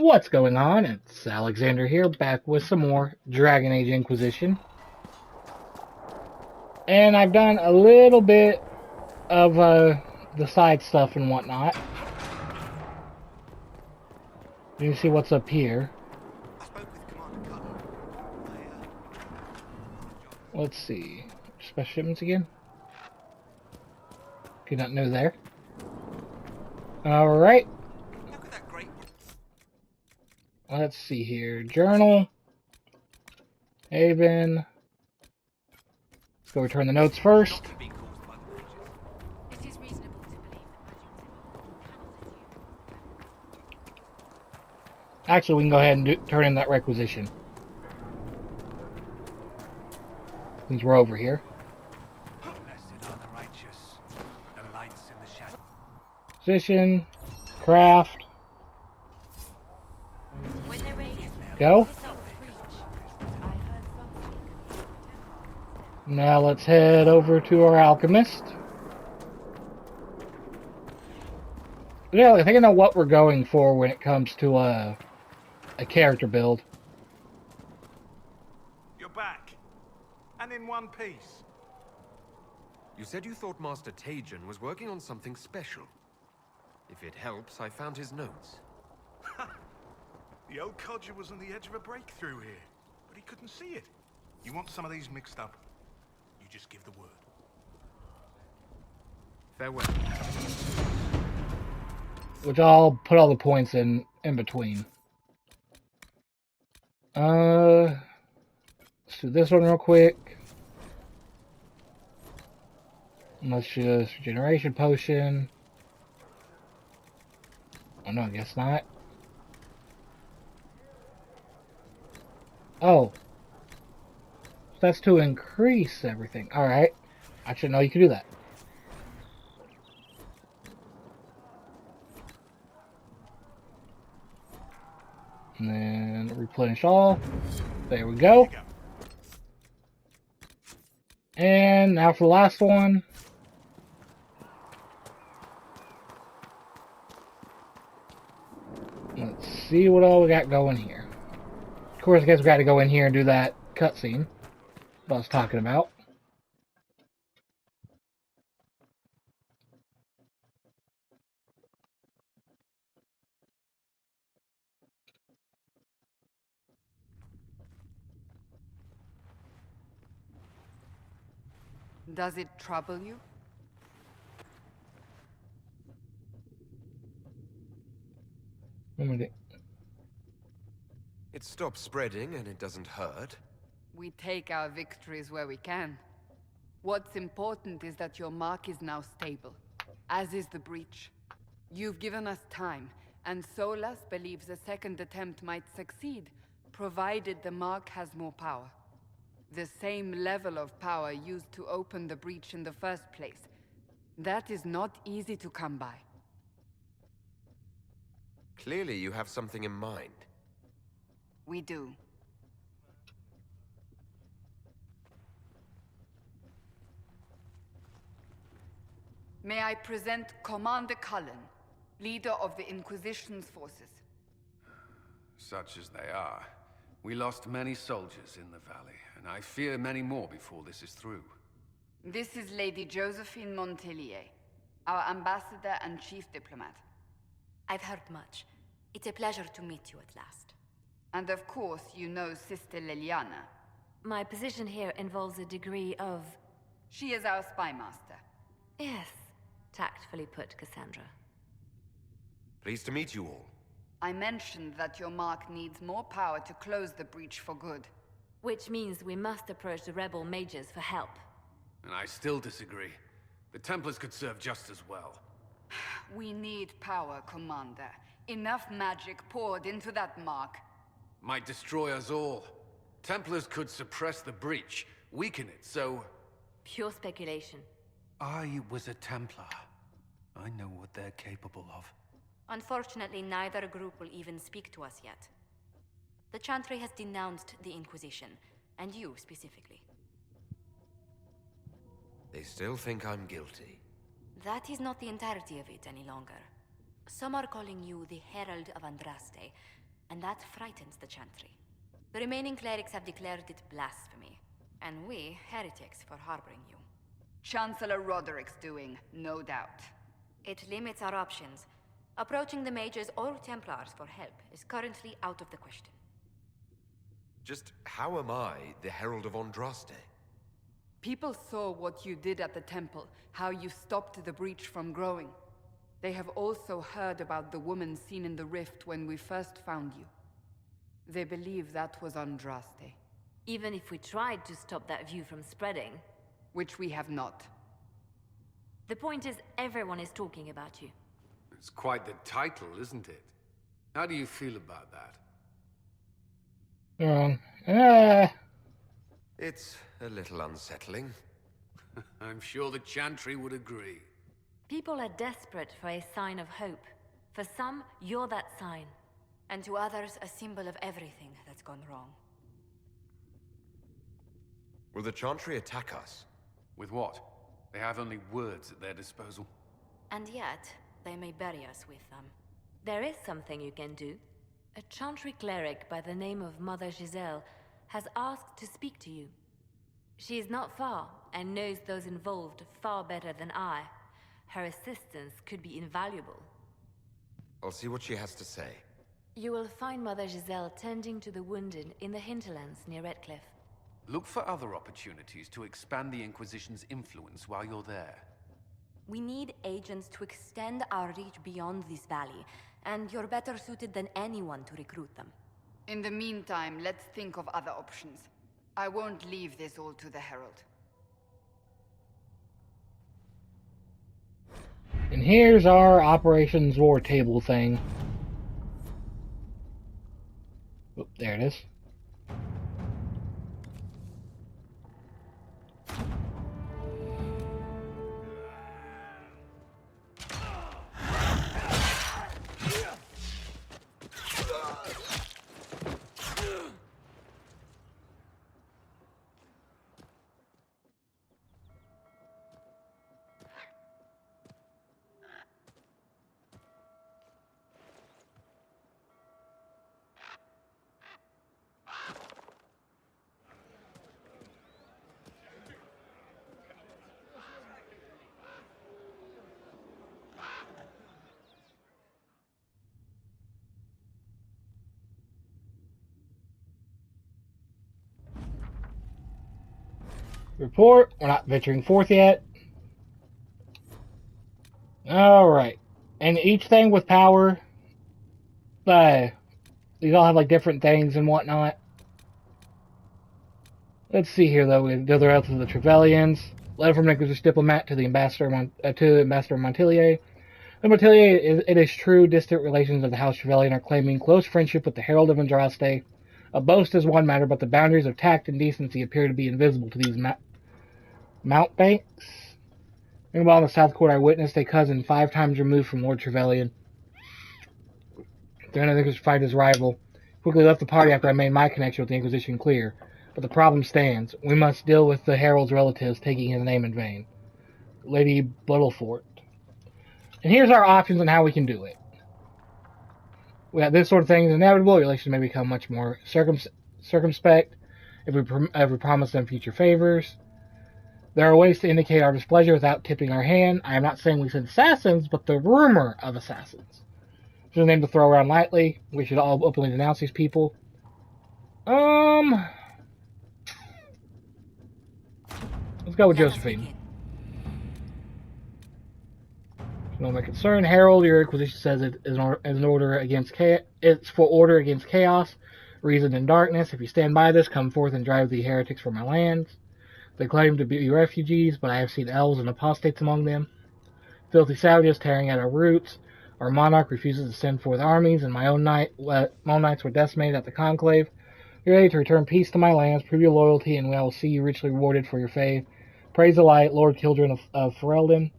What's going on? It's Alexander here, back with some more Dragon Age Inquisition. And I've done a little bit of the side stuff and whatnot. You see what's up here. Let's see. Special shipments again? Okay, nothing new there. Alright. Let's see here. Journal. Haven. Let's go return the notes first. Actually, we can go ahead and turn in that requisition. Since we're over here. Position. Craft. Go. Now let's head over to our alchemist. Yeah, I think I know what we're going for when it comes to a character build. You're back, and in one piece. You said you thought Master Ch.1 was working on something special. If it helps, I found his notes. The old codger was on the edge of a breakthrough here, but he couldn't see it. You want some of these mixed up? You just give the word. Farewell. Which I'll put all the points in between. Let's do this one real quick. Let's just regeneration potion. Oh no, I guess not. Oh. That's to increase everything. Alright. I should know you can do that. And then replenish all. There we go. And now for the last one. Let's see what all we got going here. Of course, I guess we got to go in here and do that cutscene I was talking about. Does it trouble you? It stops spreading and it doesn't hurt. We take our victories where we can. What's important is that your mark is now stable, as is the breach. You've given us time, and Solas believes a second attempt might succeed, provided the mark has more power. The same level of power used to open the breach in the first place. That is not easy to come by. Clearly you have something in mind. We do. May I present Commander Cullen, leader of the Inquisition's forces. Such as they are. We lost many soldiers in the valley, and I fear many more before this is through. This is Lady Josephine Montelier, our ambassador and chief diplomat. I've heard much. It's a pleasure to meet you at last. And of course, you know Sister Liliana. My position here involves a degree of... She is our spy master. Yes, tactfully put, Cassandra. Pleased to meet you all. I mentioned that your mark needs more power to close the breach for good. Which means we must approach the rebel mages for help. And I still disagree. The Templars could serve just as well. We need power, Commander. Enough magic poured into that mark. Might destroy us all. Templars could suppress the breach, weaken it, so... Pure speculation. I was a Templar. I know what they're capable of. Unfortunately, neither group will even speak to us yet. The Chantry has denounced the Inquisition, and you specifically. They still think I'm guilty. That is not the entirety of it any longer. Some are calling you the Herald of Andraste, and that frightens the Chantry. The remaining clerics have declared it blasphemy, and we, heretics, for harboring you. Chancellor Roderick's doing, no doubt. It limits our options. Approaching the mages or Templars for help is currently out of the question. Just how am I the Herald of Andraste? People saw what you did at the temple, how you stopped the breach from growing. They have also heard about the woman seen in the rift when we first found you. They believe that was Andraste. Even if we tried to stop that view from spreading. Which we have not. The point is, everyone is talking about you. It's quite the title, isn't it? How do you feel about that? It's a little unsettling. I'm sure the Chantry would agree. People are desperate for a sign of hope. For some, you're that sign. And to others, a symbol of everything that's gone wrong. Will the Chantry attack us? With what? They have only words at their disposal. And yet, they may bury us with them. There is something you can do. A Chantry cleric by the name of Mother Giselle has asked to speak to you. She is not far, and knows those involved far better than I. Her assistance could be invaluable. I'll see what she has to say. You will find Mother Giselle tending to the wounded in the hinterlands near Redcliffe. Look for other opportunities to expand the Inquisition's influence while you're there. We need agents to extend our reach beyond this valley, and you're better suited than anyone to recruit them. In the meantime, let's think of other options. I won't leave this all to the Herald. And here's our Operations War table thing. Oop, there it is. Report. We're not venturing forth yet. Alright. And each thing with power, these all have like different things and whatnot. Let's see here though. We do the rest of the Trevelyan's. Letter from Inquisition diplomat to the Ambassador Montilier. The Montilier, it is true distant relations of the House Trevelyan are claiming close friendship with the Herald of Andraste. A boast is one matter, but the boundaries of tact and decency appear to be invisible to these mountebanks. Meanwhile, in the South Court, I witnessed a cousin 5 times removed from Lord Trevelyan. The Inquisition fight his rival. Quickly left the party after I made my connection with the Inquisition clear. But the problem stands. We must deal with the Herald's relatives taking his name in vain. Lady Buttlefort. And here's our options on how we can do it. We have this sort of thing is inevitable. Relations may become much more circumspect if we promise them future favors. There are ways to indicate our displeasure without tipping our hand. I am not saying we send assassins, but the rumor of assassins. It's a name to throw around lightly. We should all openly denounce these people. Let's go with Josephine. No my concern. Herald, your Inquisition says it is an order against chaos. It's for order against chaos, reason and darkness. If you stand by this, come forth and drive the heretics from my lands. They claim to be refugees, but I have seen elves and apostates among them. Filthy savages tearing at our roots. Our monarch refuses to send forth armies, and my own knights were decimated at the conclave. You're ready to return peace to my lands, prove your loyalty, and I will see you richly rewarded for your faith. Praise the light, Lord Children of Ferelden.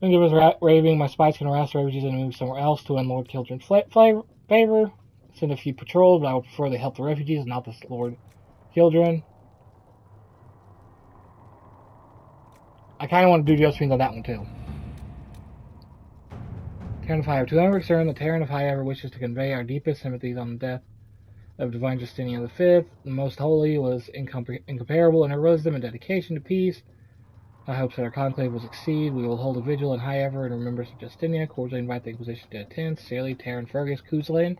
Don't give us raving. My spies can harass the refugees and move somewhere else to win Lord Children's favor. Send a few patrols, but I would prefer they help the refugees and not the Lord Children. I kind of want to do Josephine on that one too. Terran of High Ever. To whoever concerned, the Terran of High Ever wishes to convey our deepest sympathies on the death of Divine Justinian V. The Most Holy was incomparable in her wisdom and dedication to peace. I hope that our conclave will succeed. We will hold a vigil in High Ever in remembrance of Justinian. Cordially invite the Inquisition to attend. Sincerely, Terran Fergus Kuzlan.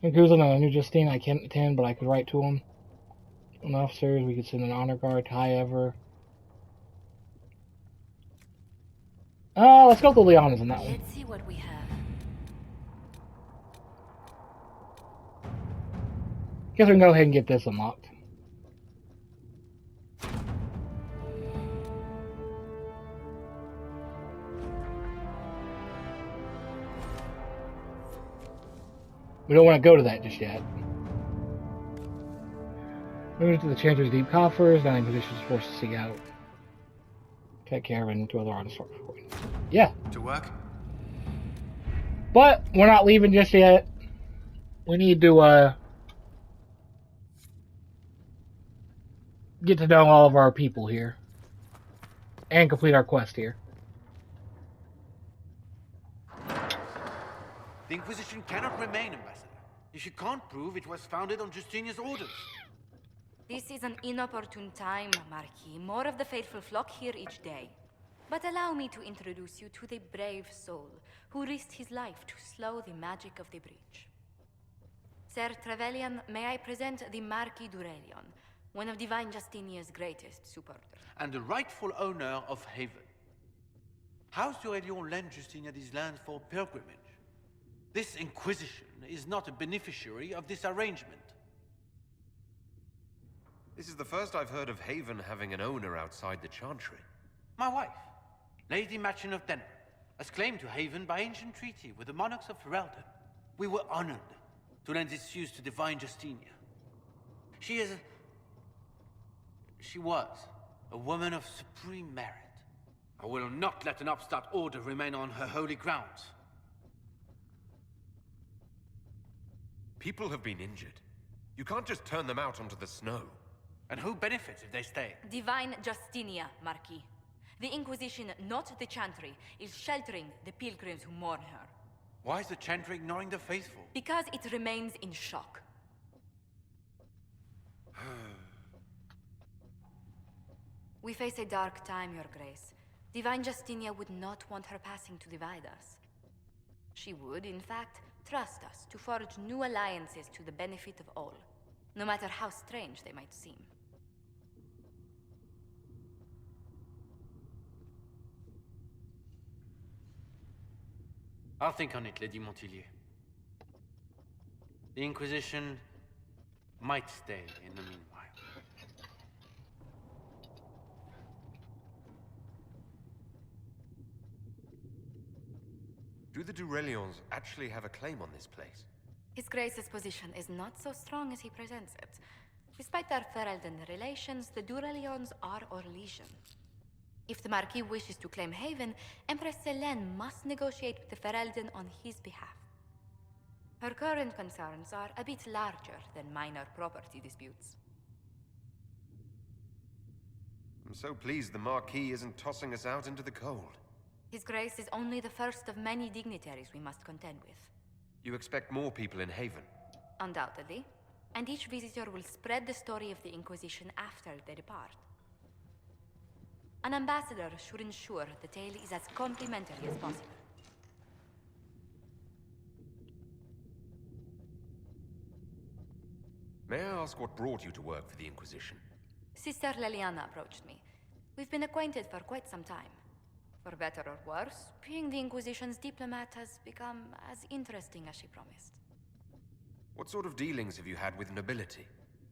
And Kuzlan, I knew Justine. I can't attend, but I could write to him. And officers, we could send an honor guard to High Ever. Let's go with the Lianas on that one. Let's see what we have. Guess we can go ahead and get this unlocked. We don't want to go to that just yet. Move to the Chantry's deep coffers. Now the Inquisition is forced to seek out. Take care of it into other honest source. Yeah. To work? But we're not leaving just yet. We need to get to know all of our people here. And complete our quest here. The Inquisition cannot remain, Ambassador, if you can't prove it was founded on Justinian's orders. This is an inopportune time, Marquis. More of the faithful flock here each day. But allow me to introduce you to the brave soul who risked his life to slow the magic of the breach. Sir Trevelyan, may I present the Marquis d'Aurelion, one of Divine Justinian's greatest supporters. And the rightful owner of Haven. House d'Aurelion lent Justinia these lands for pilgrimage. This Inquisition is not a beneficiary of this arrangement. This is the first I've heard of Haven having an owner outside the Chantry. My wife, Lady Machin of Denver, has claimed to Haven by ancient treaty with the monarchs of Ferelden. We were honored to lend its use to Divine Justinia. She was a woman of supreme merit. I will not let an upstart order remain on her holy grounds. People have been injured. You can't just turn them out onto the snow. And who benefits if they stay? Divine Justinia, Marquis. The Inquisition, not the Chantry, is sheltering the pilgrims who mourn her. Why is the Chantry ignoring the faithful? Because it remains in shock. We face a dark time, Your Grace. Divine Justinia would not want her passing to divide us. She would, in fact, trust us to forge new alliances to the benefit of all, no matter how strange they might seem. I'll think on it, Lady Montillier. The Inquisition might stay in the meanwhile. Do the Durelions actually have a claim on this place? His Grace's position is not so strong as he presents it. Despite their Ferelden relations, the Durelions are our legion. If the Marquis wishes to claim Haven, Empress Selene must negotiate with the Ferelden on his behalf. Her current concerns are a bit larger than minor property disputes. I'm so pleased the Marquis isn't tossing us out into the cold. His Grace is only the first of many dignitaries we must contend with. You expect more people in Haven? Undoubtedly. And each visitor will spread the story of the Inquisition after they depart. An ambassador should ensure the tale is as complimentary as possible. May I ask what brought you to work for the Inquisition? Sister Leliana approached me. We've been acquainted for quite some time. For better or worse, being the Inquisition's diplomat has become as interesting as she promised. What sort of dealings have you had with nobility?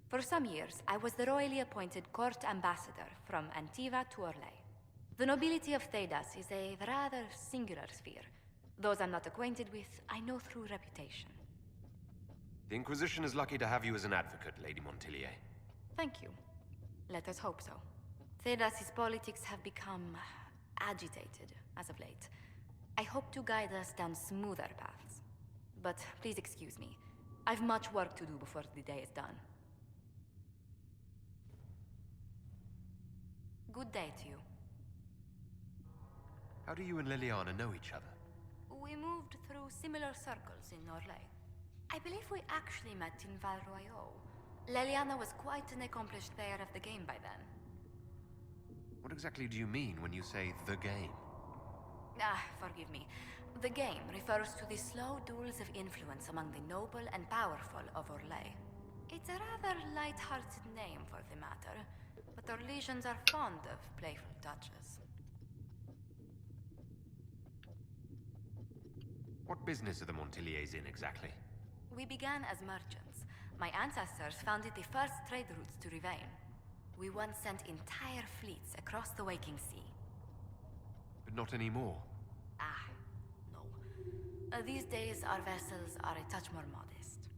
For some years, I was the royally appointed court ambassador from Antiva to Orlais. The nobility of Thedas is a rather singular sphere. Those I'm not acquainted with, I know through reputation. The Inquisition is lucky to have you as an advocate, Lady Montillier. Thank you. Let us hope so. Thedas's politics have become agitated as of late. I hope to guide us down smoother paths. But please excuse me. I've much work to do before the day is done. Good day to you. How do you and Liliana know each other? We moved through similar circles in Orlais. I believe we actually met in Val Royeaux. Leliana was quite an accomplished player of the game by then. What exactly do you mean when you say the game? Forgive me. The game refers to the slow duels of influence among the noble and powerful of Orlais. It's a rather light-hearted name for the matter, but Orlesians are fond of playful touches. What business are the Montiliers in exactly? We began as merchants. My ancestors founded the first trade routes to Rivain. We once sent entire fleets across the Waking Sea. But not anymore. No. These days, our vessels are a touch more modest.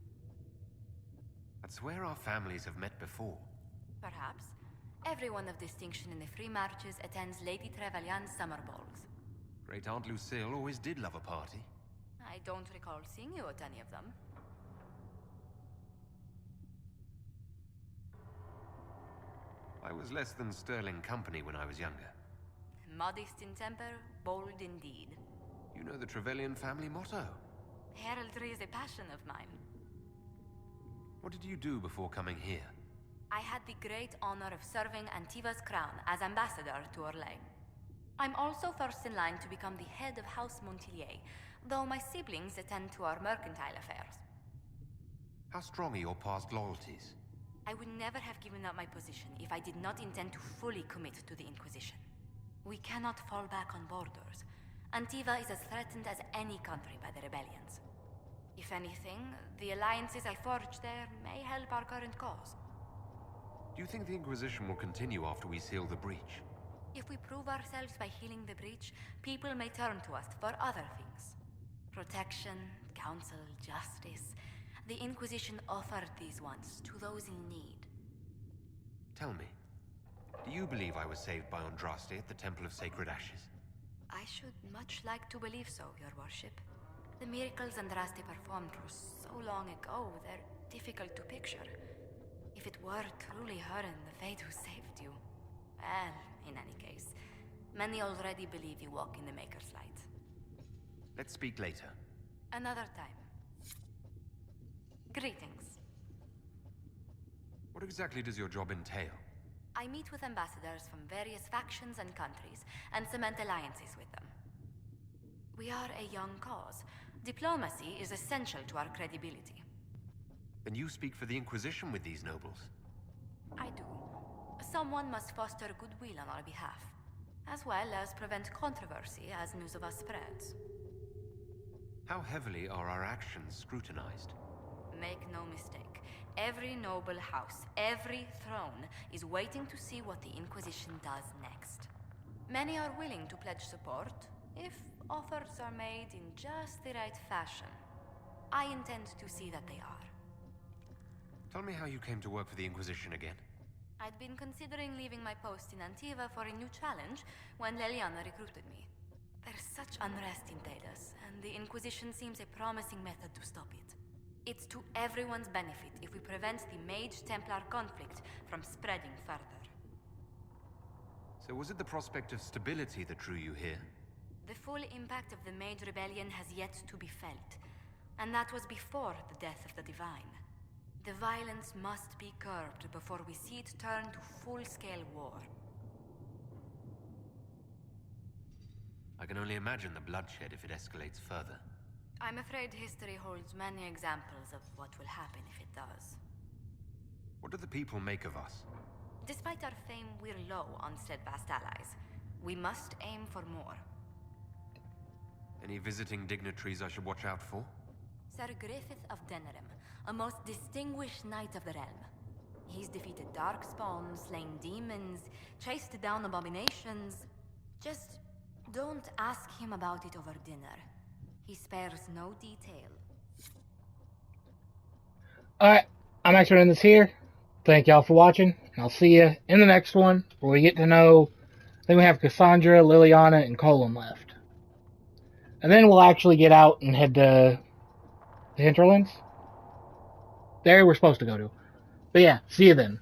I'd swear our families have met before. Perhaps. Everyone of distinction in the Free Marches attends Lady Trevelyan's summer balls. Great Aunt Lucille always did love a party. I don't recall seeing you at any of them. I was less than sterling company when I was younger. Modest in temper, bold in deed. You know the Trevelyan family motto. Heraldry is a passion of mine. What did you do before coming here? I had the great honor of serving Antiva's crown as ambassador to Orlais. I'm also first in line to become the head of House Montilier, though my siblings attend to our mercantile affairs. How strong are your past loyalties? I would never have given up my position if I did not intend to fully commit to the Inquisition. We cannot fall back on borders. Antiva is as threatened as any country by the rebellions. If anything, the alliances I forged there may help our current cause. Do you think the Inquisition will continue after we seal the breach? If we prove ourselves by healing the breach, people may turn to us for other things. Protection, counsel, justice. The Inquisition offered these once to those in need. Tell me, do you believe I was saved by Andraste at the Temple of Sacred Ashes? I should much like to believe so, Your Worship. The miracles Andraste performed were so long ago, they're difficult to picture. If it were truly her and the Fate who saved you... Well, in any case, many already believe you walk in the Maker's light. Let's speak later. Another time. Greetings. What exactly does your job entail? I meet with ambassadors from various factions and countries, and cement alliances with them. We are a young cause. Diplomacy is essential to our credibility. Then you speak for the Inquisition with these nobles? I do. Someone must foster goodwill on our behalf, as well as prevent controversy as news of us spreads. How heavily are our actions scrutinized? Make no mistake. Every noble house, every throne, is waiting to see what the Inquisition does next. Many are willing to pledge support, if offers are made in just the right fashion. I intend to see that they are. Tell me how you came to work for the Inquisition again. I'd been considering leaving my post in Antiva for a new challenge when Leliana recruited me. There's such unrest in Talos, and the Inquisition seems a promising method to stop it. It's to everyone's benefit if we prevent the Mage-Templar conflict from spreading further. So was it the prospect of stability that drew you here? The full impact of the Mage Rebellion has yet to be felt, and that was before the death of the Divine. The violence must be curbed before we see it turn to full-scale war. I can only imagine the bloodshed if it escalates further. I'm afraid history holds many examples of what will happen if it does. What do the people make of us? Despite our fame, we're low on steadfast allies. We must aim for more. Any visiting dignitaries I should watch out for? Sir Griffith of Denerim, a most distinguished knight of the realm. He's defeated darkspawn, slain demons, chased down abominations. Just don't ask him about it over dinner. He spares no detail. Alright, I'm actually ending this here. Thank y'all for watching, and I'll see you in the next one, where we get to know, I think we have Cassandra, Liliana, and Colin left. And then we'll actually get out and head to the hinterlands. There we're supposed to go to. But yeah, see you then.